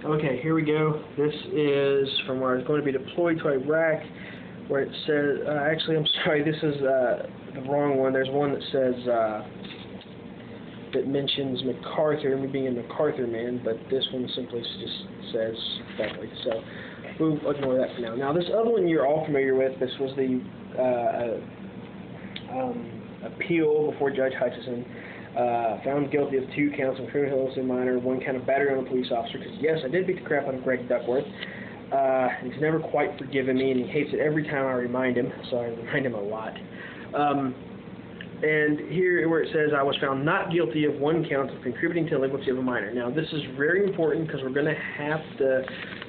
Okay, here we go. This is from where I was going to be deployed to Iraq, where it says, actually, I'm sorry, this is the wrong one. There's one that says, that mentions MacArthur, me being a MacArthur man, but this one simply just says Beckley. So we'll ignore that for now. Now, this other one you're all familiar with. This was the appeal before Judge Hutchison. Found guilty of 2 counts of criminal innocent minor, 1 count of battery on a police officer, because yes, I did beat the crap out of Greg Duckworth. He's never quite forgiven me, and he hates it every time I remind him, so I remind him a lot. And here where it says, I was found not guilty of 1 count of contributing to delinquency of a minor. Now, this is very important because we're going to have to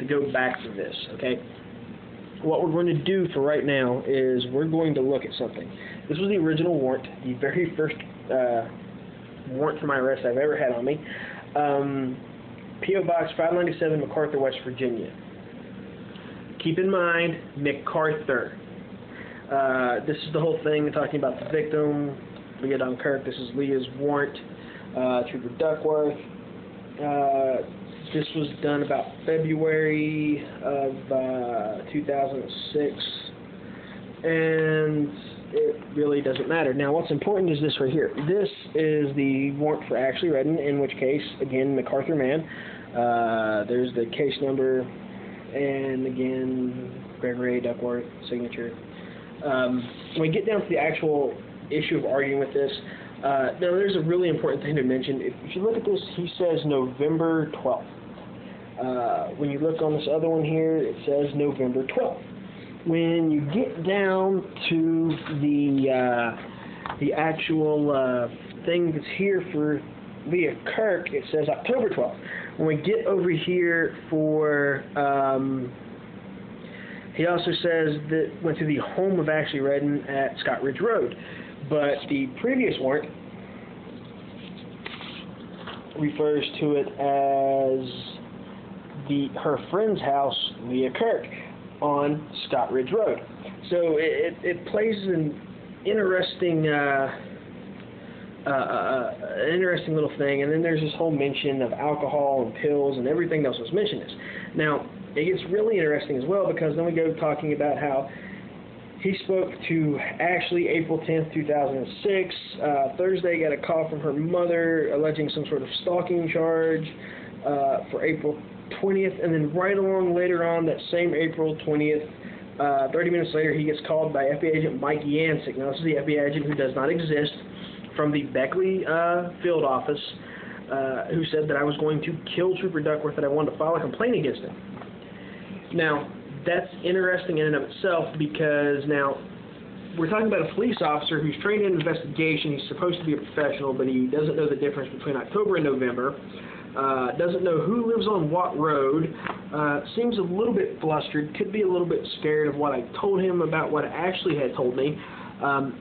go back to this, okay? What we're going to do for right now is we're going to look at something. This was the original warrant, the very first warrant for my arrest I've ever had on me. P.O. Box 597, MacArthur, West Virginia. Keep in mind, MacArthur. This is the whole thing, talking about the victim, Leah Dunkirk. This is Leah's warrant, Trooper Duckworth. This was done about February of 2006, and it really doesn't matter. Now, what's important is this right here. This is the warrant for Ashley Redden, in which case, again, MacArthur man. There's the case number, and again, Gregory A. Duckworth, signature. When we get down to the actual issue of arguing with this, now there's a really important thing to mention. If you look at this, he says November 12th. When you look on this other one here, it says November 12th. When you get down to the actual thing that's here for Leah Kirk, it says October 12th. When we get over here for, he also says that went to the home of Ashley Redden at Scott Ridge Road. But the previous warrant refers to it as her friend's house, Leah Kirk, on Scott Ridge Road. So it plays an interesting interesting little thing, and then there's this whole mention of alcohol and pills and everything else was mentioned this. Now, it gets really interesting as well, because then we go talking about how he spoke to Ashley April 10th, 2006. Thursday got a call from her mother alleging some sort of stalking charge for April 20th, and then right along later on that same April 20th, 30 minutes later, he gets called by FBI agent Mike Yancic. Now, this is the FBI agent who does not exist, from the Beckley field office, who said that I was going to kill Trooper Duckworth, that I wanted to file a complaint against him. Now, that's interesting in and of itself, because now we're talking about a police officer who's trained in investigation. He's supposed to be a professional, but he doesn't know the difference between October and November. Doesn't know who lives on what road. Seems a little bit flustered. Could be a little bit scared of what I told him about what Ashley had told me. And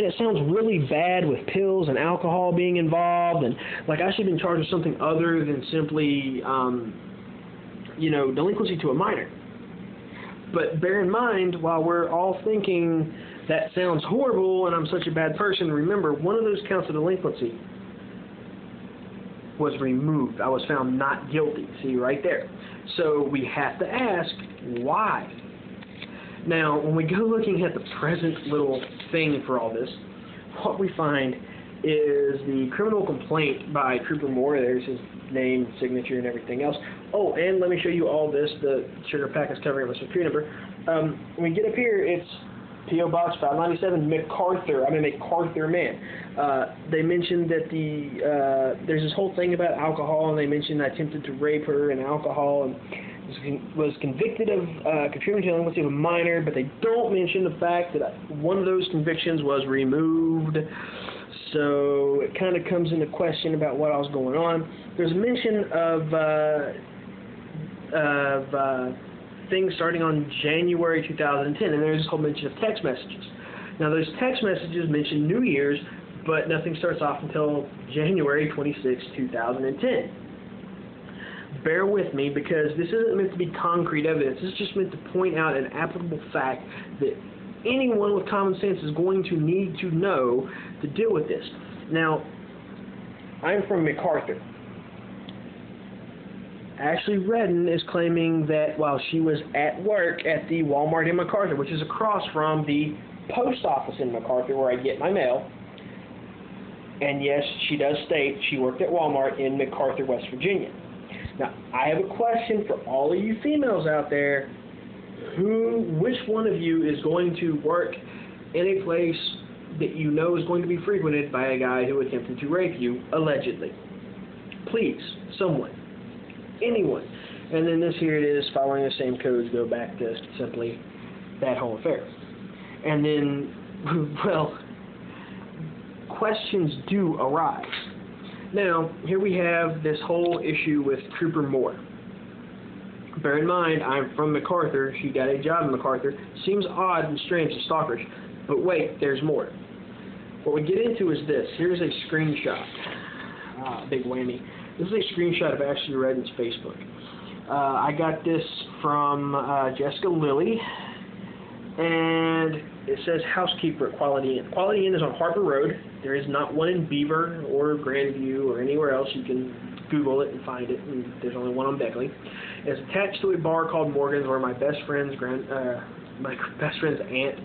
it sounds really bad with pills and alcohol being involved, and like I should have been charged with something other than simply, delinquency to a minor. But bear in mind, while we're all thinking that sounds horrible and I'm such a bad person, remember, one of those counts of delinquency was removed. I was found not guilty. See, right there. So we have to ask, why? Now, when we go looking at the present little thing for all this, what we find is the criminal complaint by Trooper Moore. There's his name, signature, and everything else. Oh, and let me show you all this. The sugar pack is covering up a security number. When we get up here, it's P.O. Box 597, MacArthur. I'm a MacArthur man. They mentioned that there's this whole thing about alcohol, and they mentioned I attempted to rape her and alcohol, and was convicted of contributing to delinquency of a minor, but they don't mention the fact that one of those convictions was removed. So it kind of comes into question about what else going on. There's a mention of things starting on January 2010, and there's this whole mention of text messages. Now, those text messages mention New Year's, but nothing starts off until January 26, 2010. Bear with me, because this isn't meant to be concrete evidence. This is just meant to point out an applicable fact that anyone with common sense is going to need to know to deal with this. Now, I'm from MacArthur. Ashley Redden is claiming that while she was at work at the Walmart in MacArthur, which is across from the post office in MacArthur where I get my mail, and yes, she does state she worked at Walmart in MacArthur, West Virginia. Now, I have a question for all of you females out there. Which one of you is going to work in a place that you know is going to be frequented by a guy who attempted to rape you, allegedly? Please, someone. Anyone. And then this here it is, following the same codes, go back to simply that whole affair. And then, well, questions do arise. Now, here we have this whole issue with Trooper Moore. Bear in mind, I'm from MacArthur. She got a job in MacArthur. Seems odd and strange and stalkerish, but wait, there's more. What we get into is this. Here's a screenshot. Big whammy. This is a screenshot of Ashley Redden's Facebook. I got this from Jessica Lilly, and it says housekeeper at Quality Inn. Quality Inn is on Harper Road. There is not one in Beaver or Grandview or anywhere else. You can Google it and find it, and there's only one on Beckley. It's attached to a bar called Morgan's, where my best friend's aunt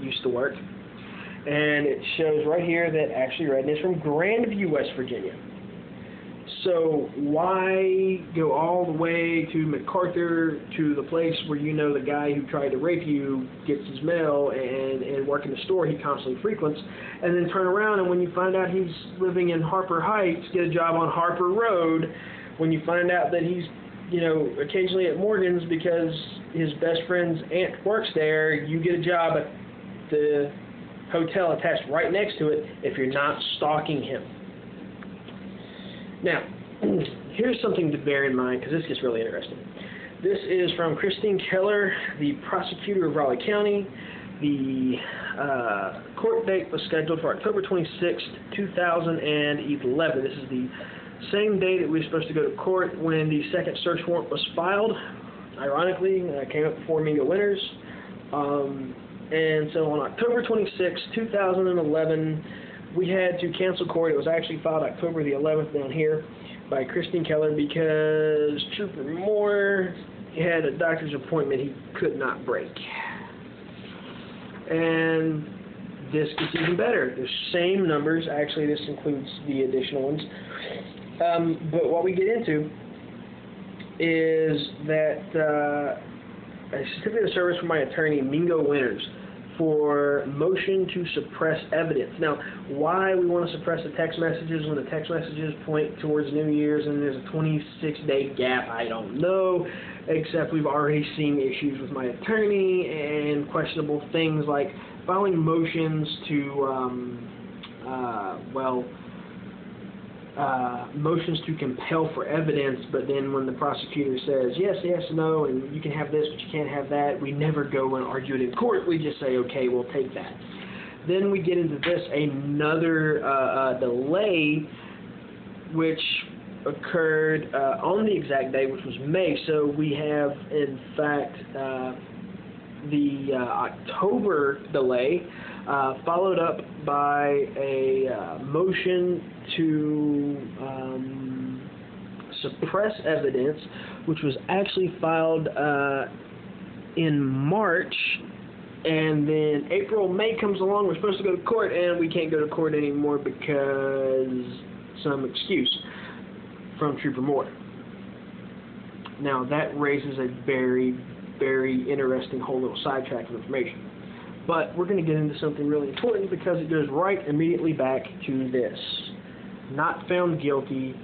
used to work. And it shows right here that Ashley Redden is from Grandview, West Virginia. So why go all the way to MacArthur, to the place where you know the guy who tried to rape you gets his mail and work in the store he constantly frequents, and then turn around and when you find out he's living in Harper Heights, get a job on Harper Road, when you find out that he's, you know, occasionally at Morgan's because his best friend's aunt works there, you get a job at the hotel attached right next to it if you're not stalking him. Now, here's something to bear in mind, because this gets really interesting. This is from Christine Keller, the prosecutor of Raleigh County. The court date was scheduled for October 26, 2011. This is the same day that we were supposed to go to court when the second search warrant was filed. Ironically, came up before Mingo Winters. And so on October 26, 2011, we had to cancel court. It was actually filed October the 11th down here by Christine Keller because Trooper Moore had a doctor's appointment he could not break. And this gets even better. The same numbers. Actually, this includes the additional ones. But what we get into is that a certificate of service from my attorney, Mingo Winters, for motion to suppress evidence. Now, why we want to suppress the text messages when the text messages point towards New Year's and there's a 26-day gap, I don't know, except we've already seen issues with my attorney and questionable things like filing motions to, motions to compel for evidence, but then when the prosecutor says, yes, yes, no, and you can have this, but you can't have that, we never go and argue it in court. We just say, okay, we'll take that. Then we get into this, another delay, which occurred on the exact day, which was May. So we have, in fact, the October delay, followed up by a motion to suppress evidence, which was actually filed in March, and then April, May comes along, we're supposed to go to court, and we can't go to court anymore because some excuse from Trooper Moore. Now, that raises a very, very interesting whole little sidetrack of information. But we're going to get into something really important because it goes right immediately back to this. Not found guilty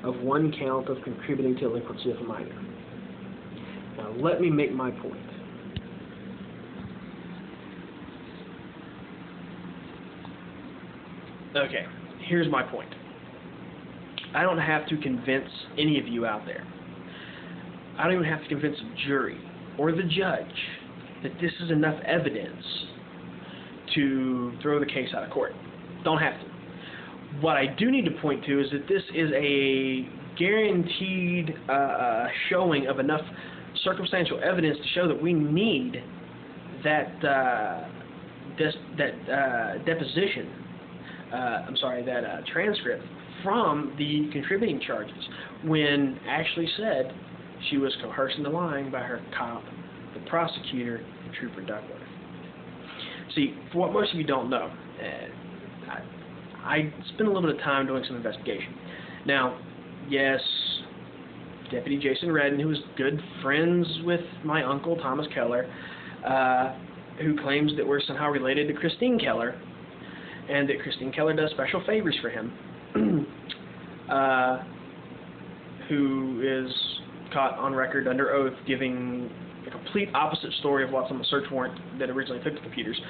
of one count of contributing to delinquency of a minor. Now, let me make my point. Okay, here's my point. I don't have to convince any of you out there. I don't even have to convince a jury or the judge that this is enough evidence to throw the case out of court. Don't have to. What I do need to point to is that this is a guaranteed showing of enough circumstantial evidence to show that we need that transcript from the contributing charges when Ashley said she was coerced into lying by her cop, the prosecutor, Trooper Duckworth. See, for what most of you don't know, I spent a little bit of time doing some investigation. Now, yes, Deputy Jason Redden, who was good friends with my uncle, Thomas Keller, who claims that we're somehow related to Christine Keller, and that Christine Keller does special favors for him, who is caught on record under oath giving a complete opposite story of what's on the search warrant that originally took the computers,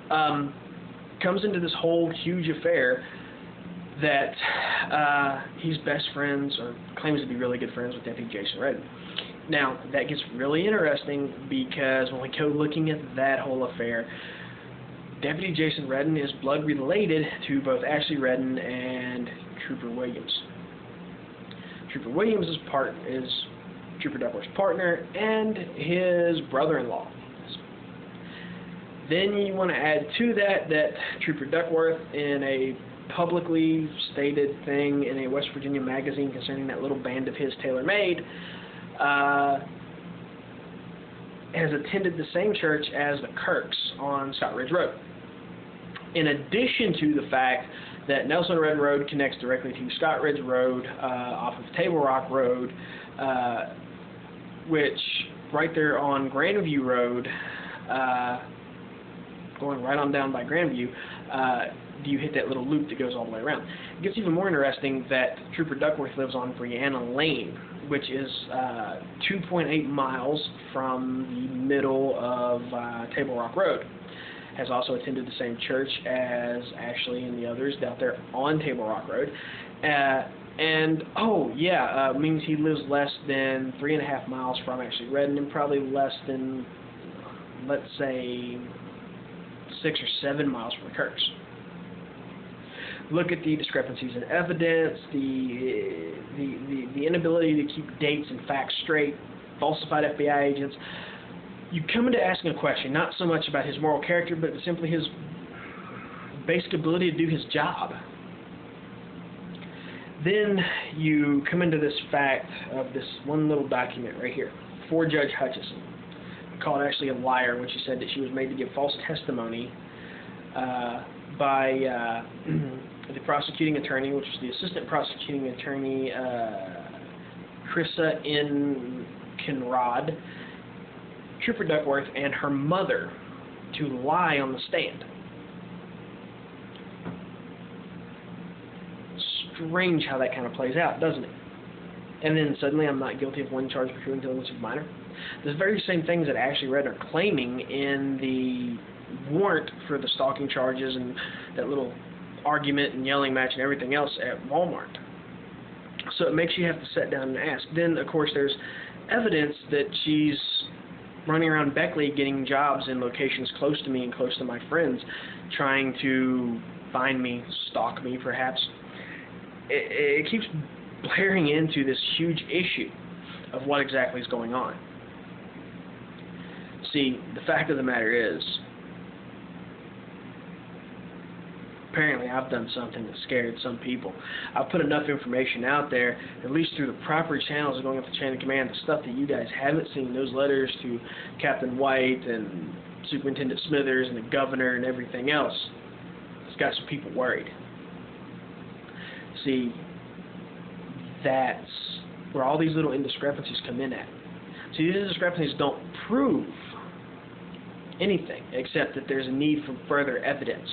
comes into this whole huge affair that he's best friends, or claims to be really good friends with Deputy Jason Redden. Now, that gets really interesting because when we go looking at that whole affair, Deputy Jason Redden is blood related to both Ashley Redden and Trooper Williams. Trooper Williams is Trooper Duckworth's partner and his brother-in-law. Then you want to add to that Trooper Duckworth, in a publicly stated thing in a West Virginia magazine concerning that little band of his, Taylor Made, has attended the same church as the Kirks on Scott Ridge Road. In addition to the fact that Nelson Redden Road connects directly to Scott Ridge Road off of Table Rock Road, which right there on Grandview Road, going right on down by Grandview, you hit that little loop that goes all the way around. It gets even more interesting that Trooper Duckworth lives on Brianna Lane, which is 2.8 miles from the middle of Table Rock Road. Has also attended the same church as Ashley and the others out there on Table Rock Road. Means he lives less than 3.5 miles from Ashley Redden, and probably less than, let's say, 6 or 7 miles from the Kirks. Look at the discrepancies in evidence, the inability to keep dates and facts straight, falsified FBI agents. You come into asking a question, not so much about his moral character, but simply his basic ability to do his job. Then you come into this fact of this one little document right here for Judge Hutchison. He called Ashley a liar when she said that she was made to give false testimony by the prosecuting attorney, which was the assistant prosecuting attorney, Krissa N. Kinrod, Trooper Duckworth, and her mother, to lie on the stand. Strange how that kind of plays out, doesn't it? And then suddenly I'm not guilty of one charge for cruel intelligence of minor. The very same things that Ashley Redden are claiming in the warrant for the stalking charges and that little argument and yelling match and everything else at Walmart. So it makes you have to sit down and ask. Then, of course, there's evidence that she's running around Beckley getting jobs in locations close to me and close to my friends, trying to find me, stalk me perhaps. It keeps blaring into this huge issue of what exactly is going on. See, the fact of the matter is, apparently I've done something that scared some people. I've put enough information out there, at least through the proper channels going up the chain of command, the stuff that you guys haven't seen, those letters to Captain White and Superintendent Smithers and the governor and everything else. It's got some people worried. See, that's where all these little indiscrepancies come in at. See, these indiscrepancies don't prove anything except that there's a need for further evidence.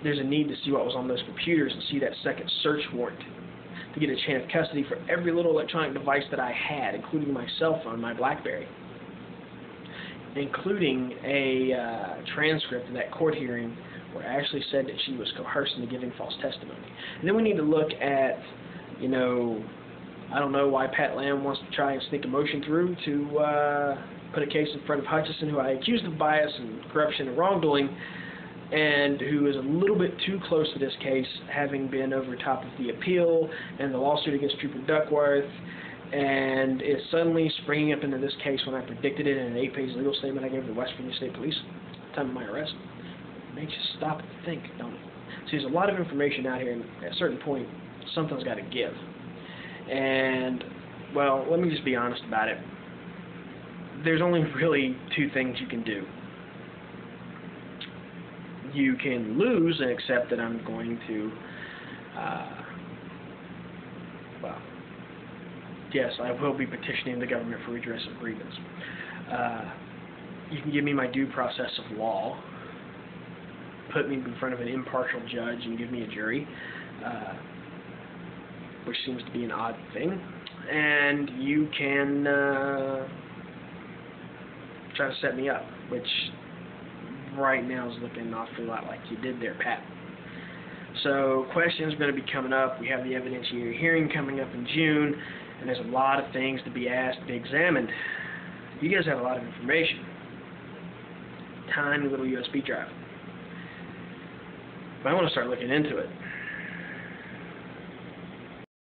There's a need to see what was on those computers and see that second search warrant to get a chain of custody for every little electronic device that I had, including my cell phone, my BlackBerry, including a transcript of that court hearing where Ashley said that she was coerced into giving false testimony. And then we need to look at, I don't know why Pat Lamb wants to try and sneak a motion through to put a case in front of Hutchison, who I accused of bias and corruption and wrongdoing, and who is a little bit too close to this case, having been over top of the appeal and the lawsuit against Trooper Duckworth, and is suddenly springing up into this case when I predicted it in an 8-page legal statement I gave to the West Virginia State Police at the time of my arrest. It makes you stop and think, don't it? So there's a lot of information out here, and at a certain point, something's got to give. And Well, let me just be honest about it. There's only really two things you can do. You can lose and accept that I'm going to, well, yes, I will be petitioning the government for redress of grievance. You can give me my due process of law, put me in front of an impartial judge and give me a jury, which seems to be an odd thing, and you can try to set me up, which right now is looking an awful lot like you did there, Pat. So questions are going to be coming up. We have the evidentiary hearing coming up in June, and there's a lot of things to be asked, to be examined. You guys have a lot of information. Tiny little USB drive. But I want to start looking into it.